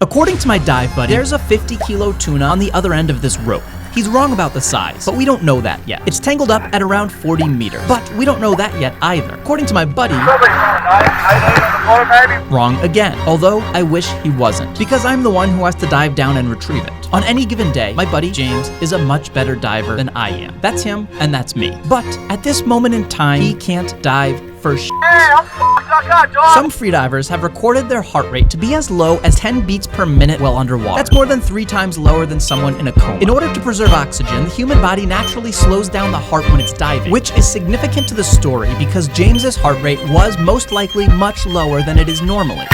According to my dive buddy, there's a 50-kilo tuna on the other end of this rope. He's wrong about the size, but we don't know that yet. It's tangled up at around 40 meters, but we don't know that yet either. According to my buddy, wrong again, although I wish he wasn't, because I'm the one who has to dive down and retrieve it. On any given day, my buddy James is a much better diver than I am. That's him, and that's me. But at this moment in time, he can't dive for shit. Some freedivers have recorded their heart rate to be as low as 10 beats per minute while underwater. That's more than 3 times lower than someone in a coma. In order to preserve oxygen, the human body naturally slows down the heart when it's diving, which is significant to the story because James's heart rate was most likely much lower than it is normally.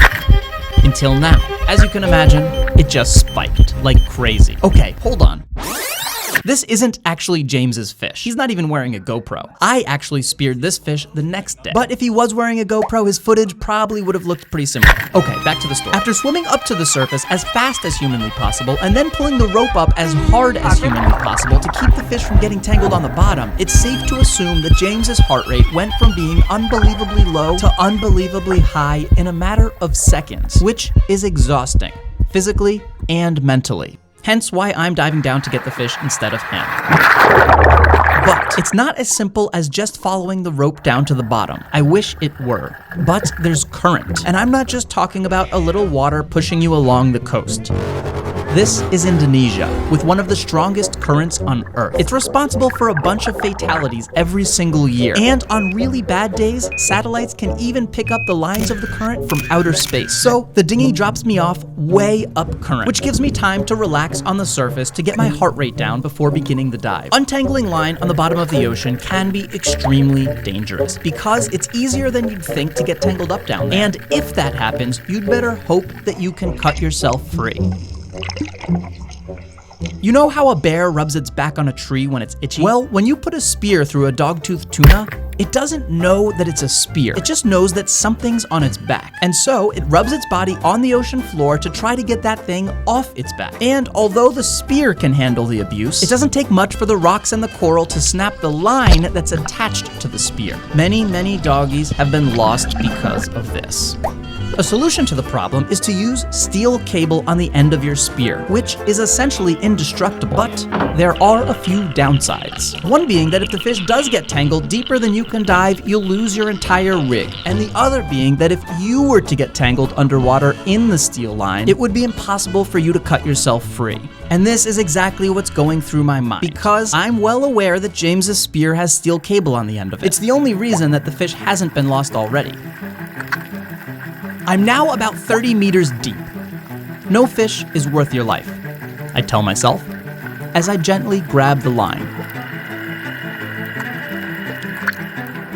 Until now. As you can imagine, it just spiked like crazy. Okay, hold on. This isn't actually James's fish. He's not even wearing a GoPro. I actually speared this fish the next day. But if he was wearing a GoPro, his footage probably would have looked pretty similar. Okay, back to the story. After swimming up to the surface as fast as humanly possible and then pulling the rope up as hard as humanly possible to keep the fish from getting tangled on the bottom, it's safe to assume that James's heart rate went from being unbelievably low to unbelievably high in a matter of seconds, which is exhausting, physically and mentally. Hence why I'm diving down to get the fish instead of him. But it's not as simple as just following the rope down to the bottom. I wish it were. But there's current. And I'm not just talking about a little water pushing you along the coast. This is Indonesia, with one of the strongest currents on Earth. It's responsible for a bunch of fatalities every single year. And on really bad days, satellites can even pick up the lines of the current from outer space. So the dinghy drops me off way up current, which gives me time to relax on the surface to get my heart rate down before beginning the dive. Untangling line on the bottom of the ocean can be extremely dangerous because it's easier than you'd think to get tangled up down there. And if that happens, you'd better hope that you can cut yourself free. You know how a bear rubs its back on a tree when it's itchy? Well, when you put a spear through a dogtooth tuna, it doesn't know that it's a spear. It just knows that something's on its back. And so it rubs its body on the ocean floor to try to get that thing off its back. And although the spear can handle the abuse, it doesn't take much for the rocks and the coral to snap the line that's attached to the spear. Many, many doggies have been lost because of this. A solution to the problem is to use steel cable on the end of your spear, which is essentially indestructible. But there are a few downsides. One being that if the fish does get tangled deeper than you can dive, you'll lose your entire rig. And the other being that if you were to get tangled underwater in the steel line, it would be impossible for you to cut yourself free. And this is exactly what's going through my mind, because I'm well aware that James's spear has steel cable on the end of it. It's the only reason that the fish hasn't been lost already. I'm now about 30 meters deep. No fish is worth your life, I tell myself, as I gently grab the line.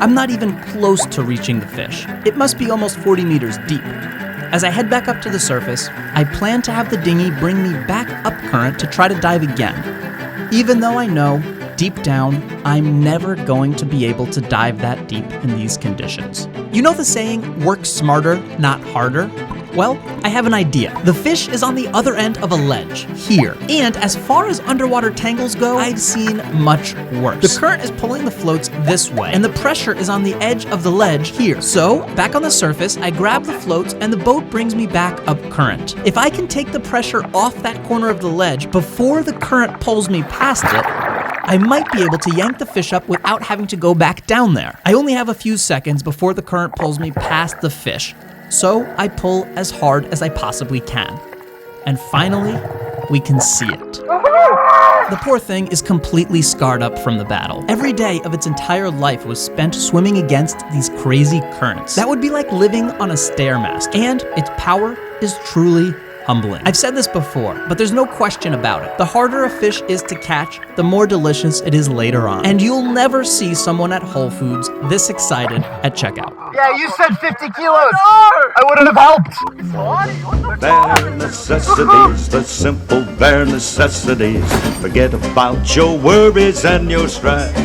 I'm not even close to reaching the fish. It must be almost 40 meters deep. As I head back up to the surface, I plan to have the dinghy bring me back up current to try to dive again, even though I know, deep down, I'm never going to be able to dive that deep in these conditions. You know the saying, work smarter, not harder? Well, I have an idea. The fish is on the other end of a ledge, here. And as far as underwater tangles go, I've seen much worse. The current is pulling the floats this way, and the pressure is on the edge of the ledge here. So, back on the surface, I grab the floats, and the boat brings me back up current. If I can take the pressure off that corner of the ledge before the current pulls me past it, I might be able to yank the fish up without having to go back down there. I only have a few seconds before the current pulls me past the fish, so I pull as hard as I possibly can. And finally, we can see it. The poor thing is completely scarred up from the battle. Every day of its entire life was spent swimming against these crazy currents. That would be like living on a stairmaster, and its power is truly humbling. I've said this before, but there's no question about it. The harder a fish is to catch, the more delicious it is later on. And you'll never see someone at Whole Foods this excited at checkout. Yeah, you said 50 kilos. I wouldn't have helped. Bare necessities, the simple bare necessities. Forget about your worries and your strife.